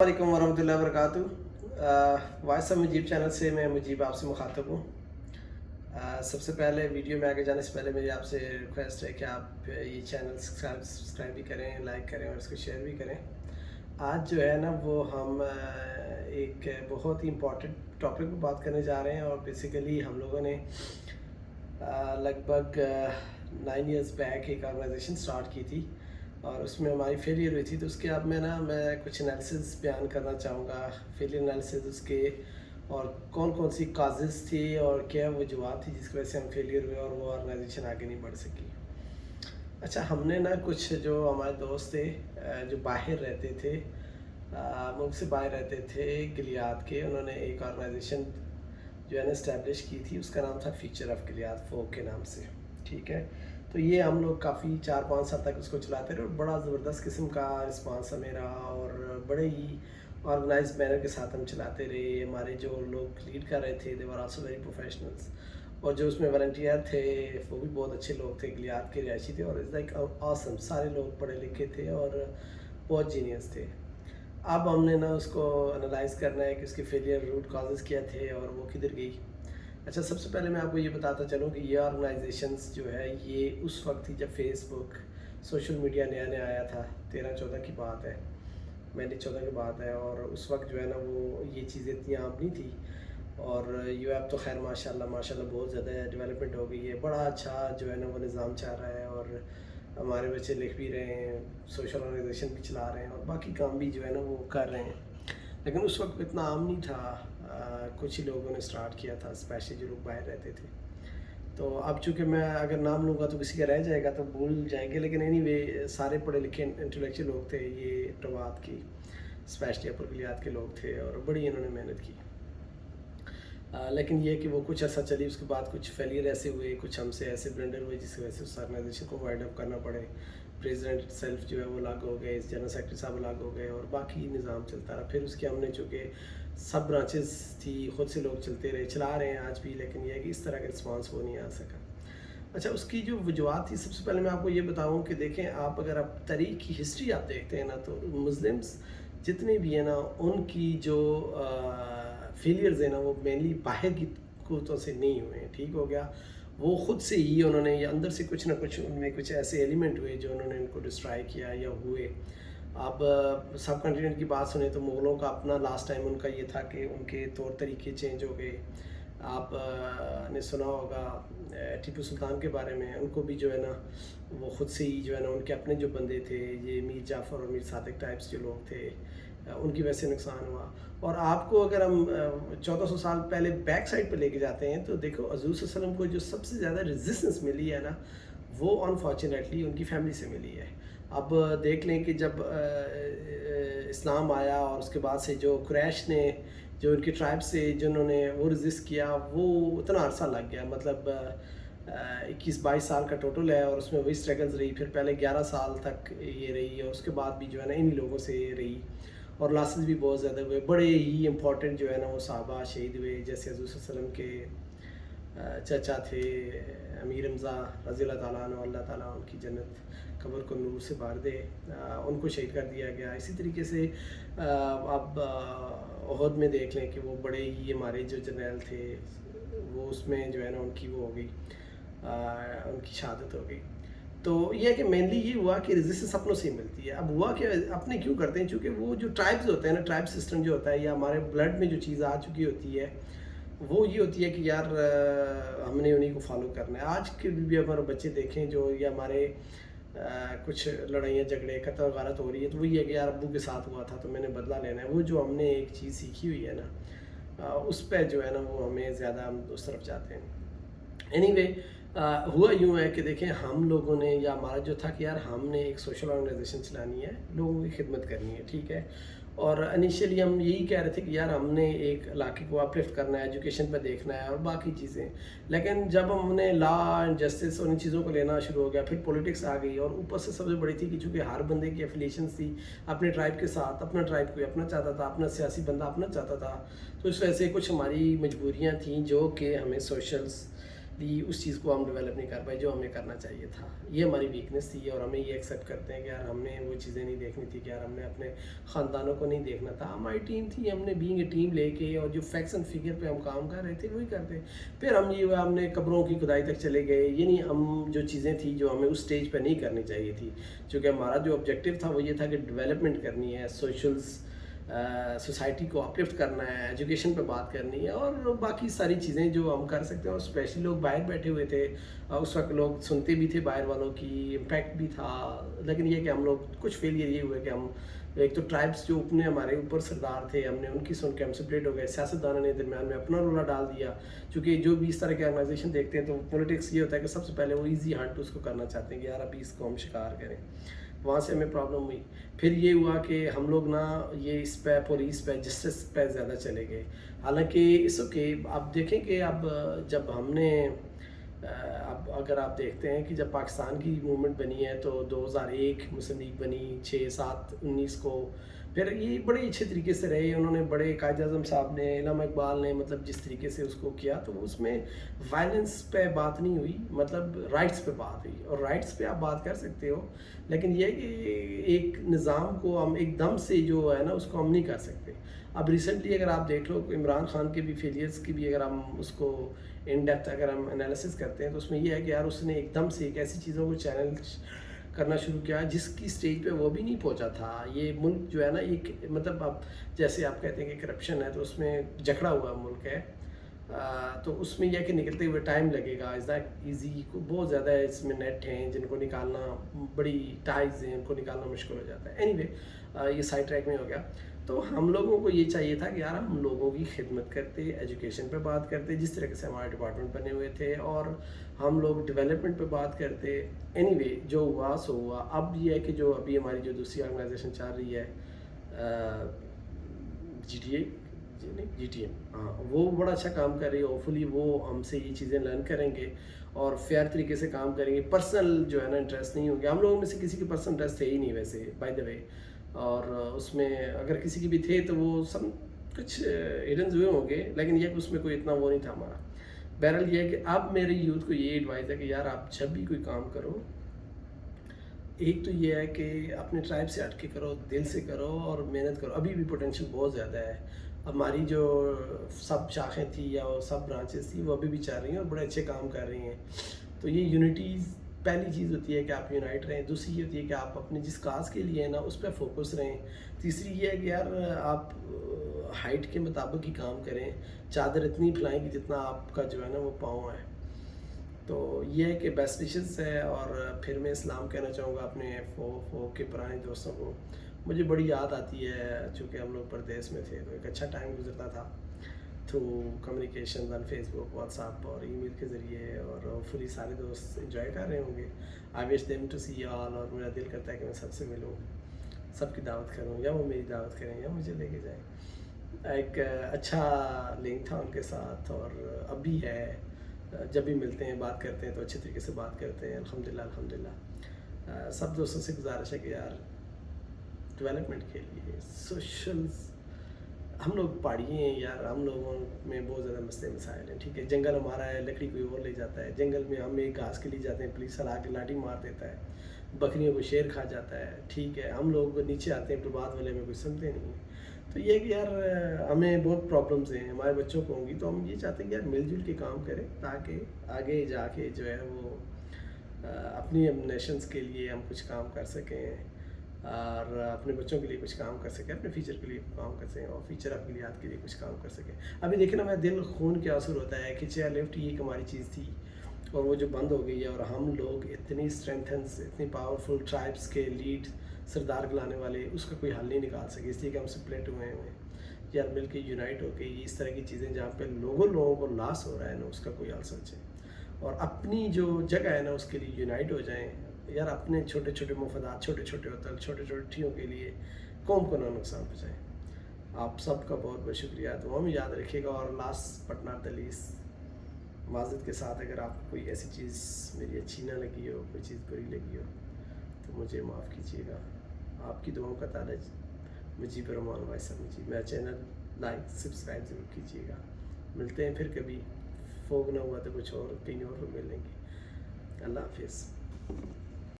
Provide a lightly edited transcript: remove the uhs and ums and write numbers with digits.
वालेकुम वरहमतुल्लाहि वबरकातुहू। Voice of Mujib channel से मैं मुजीब आपसे मुखातब हूँ। सबसे पहले वीडियो में आगे जाने से पहले मेरी आपसे रिक्वेस्ट है कि आप ये चैनल सब्सक्राइब भी करें, लाइक करें और इसको शेयर भी करें। आज जो है ना वो हम एक बहुत ही इम्पोर्टेंट टॉपिक पर बात करने जा रहे हैं। और बेसिकली हम लोगों ने लगभग 9 इयर्स बैक एक ऑर्गेनाइजेशन स्टार्ट की थी और उसमें हमारी फेलियर हुई थी। तो उसके अब मैं कुछ एनालिसिस बयान करना चाहूँगा, फेलियर एनालिसिस उसके, और कौन कौन सी काजेज़ थी और क्या वजूहत थी जिसकी वजह से हम फेलियर हुए और वो ऑर्गेनाइजेशन आगे नहीं बढ़ सकी। अच्छा, हमने ना कुछ जो हमारे दोस्त थे जो बाहर रहते थे, मुल्क से बाहर रहते थे, गिलियाद के, उन्होंने एक ऑर्गेनाइजेशन जो है ना इस्टेब्लिश की थी। उसका नाम था फ्यूचर ऑफ गिलियाद फोक के नाम से। ठीक है, तो ये हम लोग काफ़ी 4-5 साल तक उसको चलाते रहे और बड़ा ज़बरदस्त किस्म का रिस्पांस हमें रहा और बड़े ही ऑर्गेनाइज मैनर के साथ हम चलाते रहे। हमारे जो लोग लीड कर रहे थे दे वर आल्सो वेरी प्रोफेशनल्स, और जो उसमें वॉलंटियर थे वो भी बहुत अच्छे लोग थे, गिलियाद के रिहायशी थे और इज़ लाइक ऑसम। सारे लोग पढ़े लिखे थे और बहुत जीनियस थे। अब हमने ना उसको एनालाइज करना है कि उसके फेलियर रूट काजेज़ क्या थे और वो किधर गई। अच्छा, सबसे पहले मैं आपको ये बताता चलूँ कि ये ऑर्गेनाइजेशंस जो है ये उस वक्त थी जब फेसबुक, सोशल मीडिया नया नया आया था। 13-14 की बात है, मैंने 14 की बात है। और उस वक्त जो है ना वो ये चीज़ें इतनी आम नहीं थी। और यू ऐप तो खैर माशाल्लाह माशाल्लाह बहुत ज़्यादा डेवलपमेंट हो गई है। बड़ा अच्छा जो है ना वो निज़ाम चल रहा है और हमारे बच्चे लिख भी रहे हैं, सोशल ऑर्गेनाइजेशन भी चला रहे हैं और बाकी काम भी जो है ना वो कर रहे हैं। लेकिन उस वक्त इतना आम नहीं था। कुछ ही लोगों ने स्टार्ट किया था, स्पेशली जो लोग बाहर रहते थे। तो अब चूँकि मैं अगर नाम लूँगा तो किसी का रह जाएगा तो भूल जाएंगे, लेकिन एनीवे सारे पढ़े लिखे इंटेलेक्चुअल लोग थे ये टवात की, स्पेशली अपर गिलियाद के लोग थे और बड़ी इन्होंने मेहनत की। लेकिन ये कि वो कुछ ऐसा चली, उसके बाद कुछ फेलियर ऐसे हुए, कुछ हमसे ऐसे ब्लंडर हुए जिसकी वजह से उस ऑर्गेनाइजेशन को वाइड अप करना पड़े। प्रेसिडेंट सेल्फ जो है वो अलग हो गए, जनरल सेक्रेटरी साहब अलग हो गए और बाकी निज़ाम चलता रहा। फिर उसके हमने चूँकि सब ब्रांचेस थी, ख़ुद से लोग चलते रहे, चला रहे हैं आज भी, लेकिन यह है कि इस तरह का रिस्पॉन्स वो नहीं आ सका। अच्छा, उसकी जो वजूहत थी, सबसे पहले मैं आपको ये बताऊँ कि देखें, आप अगर आप तारीख़ की हिस्ट्री आप देखते हैं ना तो मुस्लिम्स जितने भी हैं ना उनकी जो फेलियर्स हैं ना वो मेनली बाहर की कुव्वतों से नहीं हुए हैं। ठीक हो गया, वो ख़ुद से ही उन्होंने या अंदर से कुछ ना कुछ उनमें कुछ ऐसे एलिमेंट हुए जो उन्होंने उनको डिस्ट्रॉय किया या हुए। अब सब कॉन्टिनेंट की बात सुने तो मुग़लों का अपना लास्ट टाइम उनका ये था कि उनके तौर तरीके चेंज हो गए। आप ने सुना होगा टीपू सुल्तान के बारे में, उनको भी जो है ना वो ख़ुद से ही जो है ना उनके अपने जो बंदे थे, ये मीर जाफ़र और मीर सादिक टाइप्स जो लोग थे, उनकी वजह से नुकसान हुआ। और आपको अगर हम 1400 साल पहले बैक साइड पे लेके जाते हैं तो देखो हज़ूर सल्लल्लाहु अलैहि वसल्लम को जो सबसे ज़्यादा रेजिस्टेंस मिली है ना वो अनफॉर्चुनेटली उनकी फैमिली से मिली है। अब देख लें कि जब इस्लाम आया और उसके बाद से जो कुरैश ने जो उनकी ट्राइब से जिन्होंने वो रेजिस्ट किया, वो इतना अरसा लग गया, मतलब 21-22 साल का टोटल है और उसमें वही स्ट्रगल्स रही। फिर पहले 11 साल तक ये रही और उसके बाद भी जो है ना इन्हीं लोगों से रही और लॉसेस भी बहुत ज़्यादा हुए। बड़े ही इंपॉर्टेंट जो है ना वो सहाबा शहीद हुए, जैसे हज़रत सल्लल्लाहु अलैहि वसल्लम के चचा थे अमीर हमज़ा रज़ी अल्लाह ताला अन्हु, अल्लाह ताला उनकी जन्नत कब्र को नूर से भर दे, उनको शहीद कर दिया गया। इसी तरीके से अब उहद में देख लें कि वो बड़े ही हमारे जो जर्नैल थे वो उसमें जो है ना उनकी वो हो गई, उनकी शहादत हो गई। तो ये है कि मेनली ये हुआ कि रेजिस्टेंस अपनों से ही मिलती है। अब हुआ कि अपने क्यों करते हैं, चूँकि वो जो ट्राइब्स होते हैं ना, ट्राइब सिस्टम जो होता है या हमारे ब्लड में जो चीज़ आ चुकी होती है वो ये होती है कि यार हमने उन्हीं को फॉलो करना है। आज के भी हमारे बच्चे देखें जो या हमारे कुछ लड़ाइयाँ झगड़े कत्ल गारत हो रही है तो वही है कि यार अब्बू के साथ हुआ था तो मैंने बदला लेना है। वो जो हमने एक चीज़ सीखी हुई है ना उस पर जो है ना वो हमें ज़्यादा हम उस तरफ जाते हैं। एनीवे हुआ यूँ है कि देखें, हम लोगों ने या हमारा जो था कि यार हमने एक सोशल ऑर्गेनाइजेशन चलानी है, लोगों की खिदमत करनी है, ठीक है। और इनिशियली हम यही कह रहे थे कि यार हमने एक इलाके को अपलिफ्ट करना है, एजुकेशन पर देखना है और बाकी चीज़ें। लेकिन जब हमने लॉ एंड जस्टिस और इन चीज़ों को लेना शुरू हो गया, फिर पॉलिटिक्स आ गई और ऊपर से सबसे बड़ी थी कि चूँकि हर बंदे की एफिलिएशंस थी अपने ट्राइब के साथ, अपना ट्राइब कोई अपना चाहता था, अपना सियासी बंदा अपना चाहता था, तो इस वजह से कुछ हमारी मजबूरियाँ थीं जो कि हमें सोशल्स दी उस चीज़ को हम डेवलप नहीं कर पाए जो हमें करना चाहिए था। ये हमारी वीकनेस थी और हमें ये एक्सेप्ट करते हैं कि यार हमने वो चीज़ें नहीं देखनी थी कि यार हमने अपने ख़ानदानों को नहीं देखना था। हमारी टीम थी, हमने बीइंग ए टीम लेके और जो फैक्ट्स एंड फिगर पे हम काम कर रहे थे वही करते। फिर हम ये हुआ हमने कब्रों की खुदाई तक चले गए, ये नहीं हम जो चीज़ें थी जो हमें उस स्टेज पर नहीं करनी चाहिए थी, क्योंकि हमारा जो ऑब्जेक्टिव था वो ये था कि डेवलपमेंट करनी है, सोशल्स सोसाइटी को अपलिफ्ट करना है, एजुकेशन पे बात करनी है और बाकी सारी चीज़ें जो हम कर सकते हैं। और स्पेशली लोग बाहर बैठे हुए थे, उस वक्त लोग सुनते भी थे बाहर वालों की, इम्पैक्ट भी था। लेकिन ये कि हम लोग कुछ फेलियर ये हुए कि हम एक तो ट्राइब्स जो अपने हमारे ऊपर सरदार थे, हमने उनकी सुन के हम सेपरेट हो गए। सियासतदानों ने दरमियान में अपना रोला डाल दिया, क्योंकि जो भी इस तरह के ऑर्गेनाइजेशन देखते हैं तो पॉलिटिक्स ये होता है कि सबसे पहले वो ईजी हंट उसको करना चाहते हैं कि यार अभी इसको हम शिकार करें। वहाँ से हमें प्रॉब्लम हुई। फिर ये हुआ कि हम लोग ना ये इस पे पुलिस पे जस्टिस पे ज़्यादा चले गए। हालांकि इस ओके आप देखें कि अब जब हमने अब अगर आप देखते हैं कि जब पाकिस्तान की मूवमेंट बनी है तो 2001 मुस्लिम लीग बनी, 6, 7, 19 को, फिर ये बड़े अच्छे तरीके से रहे। उन्होंने बड़े कायद आज़म साहब ने, इल्हामा इकबाल ने, मतलब जिस तरीके से उसको किया तो उसमें वायलेंस पे बात नहीं हुई, मतलब राइट्स पे बात हुई। और राइट्स पे आप बात कर सकते हो, लेकिन यह कि एक निज़ाम को हम एकदम से जो है ना उसको हम नहीं कर सकते। अब रिसेंटली अगर आप देख लो इमरान खान के भी फेलियर्स की भी अगर हम उसको इन डेप्थ अगर हम एनालिसिस करते हैं तो उसमें यह है कि यार उसने एकदम से एक ऐसी चीज़ों को चैलेंज करना शुरू किया जिसकी स्टेज पे वो भी नहीं पहुंचा था। ये मुल्क जो है ना एक मतलब अब जैसे आप कहते हैं कि करप्शन है तो उसमें जकड़ा हुआ मुल्क है, तो उसमें यह कि निकलते हुए टाइम लगेगा। इज़ दैट ईजी को बहुत ज़्यादा है, इसमें नेट हैं जिनको निकालना, बड़ी टाइज हैं उनको निकालना मुश्किल हो जाता है। एनीवे ये साइड ट्रैक में हो गया। तो हम लोगों को ये चाहिए था कि यार हम लोगों की खिदमत करते, एजुकेशन पे बात करते जिस तरीके से हमारे डिपार्टमेंट बने हुए थे, और हम लोग डेवलपमेंट पे बात करते। एनीवे जो हुआ सो हुआ। अब ये है कि जो अभी हमारी जो दूसरी ऑर्गेनाइजेशन चल रही है GTA, GTM, हाँ वो बड़ा अच्छा काम कर रही है। होपफुली वो हमसे ये चीज़ें लर्न करेंगे और फेयर तरीके से काम करेंगे। पर्सनल जो है ना इंटरेस्ट नहीं होंगे, हम लोगों में से किसी के पर्सनल इंटरेस्ट थे ही नहीं वैसे बाय द वे। और उसमें अगर किसी की भी थे तो वो सब कुछ हिडन हुए होंगे, लेकिन ये कि उसमें कोई इतना वो नहीं था हमारा। बहरहाल ये है कि अब मेरे यूथ को ये एडवाइस है कि यार आप जब भी कोई काम करो, एक तो ये है कि अपने ट्राइब से हट के करो, दिल से करो और मेहनत करो। अभी भी पोटेंशियल बहुत ज़्यादा है। हमारी जो सब शाखें थी या सब ब्रांचेस थी वो अभी भी चल रही हैं और बड़े अच्छे काम कर रही हैं। तो ये यूनिटी पहली चीज़ होती है कि आप यूनाइट रहें। दूसरी ये होती है कि आप अपने जिस काज के लिए है ना उस पर फोकस रहें। तीसरी ये है कि यार आप हाइट के मुताबिक ही काम करें, चादर इतनी फैलाएं कि जितना आपका जो है ना वो पाँव है। तो ये है कि बेस्ट विशेस है। और फिर मैं इस्लाम कहना चाहूँगा अपने फो के पुराने दोस्तों को। मुझे बड़ी याद आती है चूँकि हम लोग परदेश में थे तो एक अच्छा टाइम गुजरता था through communication on Facebook, WhatsApp और ईमेल के ज़रिए। और होपफुली सारे दोस्त एंजॉय कर रहे होंगे। I wish them to see all. और मेरा दिल करता है कि मैं सबसे मिलूँ, सबकी दावत करूँ, या वो मेरी दावत करें या मुझे लेके जाएँ। एक अच्छा लिंक था उनके साथ और अब भी है। जब भी मिलते हैं बात करते हैं तो अच्छे तरीके से बात करते हैं। अल्हम्दुलिल्लाह अल्हम्दुलिल्लाह। सब दोस्तों से गुजारिश है कि यार डेवलपमेंट के लिए सोशल्स, हम लोग पहाड़ी हैं यार, हम लोगों में बहुत ज़्यादा मसले मसाइल हैं। ठीक है, जंगल हमारा है, लकड़ी कोई और ले जाता है। जंगल में हम एक घास के लिए जाते हैं, पुलिस वाला आके लाठी मार देता है, बकरियों को शेर खा जाता है। ठीक है, हम लोग नीचे आते हैं प्रभात वाले में, कुछ सुनते नहीं हैं। तो ये कि यार हमें बहुत प्रॉब्लम्स हैं, हमारे बच्चों को होंगी। तो हम ये चाहते हैं कि यार मिलजुल के काम करें ताकि आगे जाके जो है वो अपनी नेशंस के लिए हम कुछ काम कर सकें और अपने बच्चों के लिए कुछ काम कर सकें, अपने फ्यूचर के लिए काम कर सकें और फ्यूचर अफिलियात के लिए कुछ काम कर सकें। अभी देखिए ना, मैं दिल खून के आंसू होता है कि चेयर लिफ्ट ये एक हमारी चीज़ थी और वो जो बंद हो गई है। और हम लोग इतनी स्ट्रेंथन्स, इतनी पावरफुल ट्राइब्स के लीड सरदार बुलाने वाले, उसका कोई हल नहीं निकाल सके, इसलिए कि हम स्प्लिट हुए हैं। यार मिल के यूनाइट हो के इस तरह की चीज़ें जहाँ पे लोगों को लॉस हो रहा है ना, उसका कोई हल सोचें और अपनी जो जगह है ना उसके लिए यूनाइट हो जाएं। यार अपने छोटे छोटे मुफादात, छोटे छोटे होटल, छोटे छोटे ठियों के लिए कौम को ना नुकसान पहुँचाएँ। आप सबका बहुत बहुत शुक्रिया, दुआ में याद रखिएगा। और last but not the least माज़रत के साथ, अगर आपको कोई ऐसी चीज़ मेरी अच्छी ना लगी हो, कोई चीज़ बुरी लगी हो तो मुझे माफ़ कीजिएगा। आपकी दुआओं का ताला मुजीब रहमान वाइस मुझे। मेरा चैनल लाइक सब्सक्राइब ज़रूर कीजिएगा। मिलते हैं फिर कभी गफ्फो ना हुआ तो कुछ और कहीं और मिलेंगे। अल्लाह हाफिज़।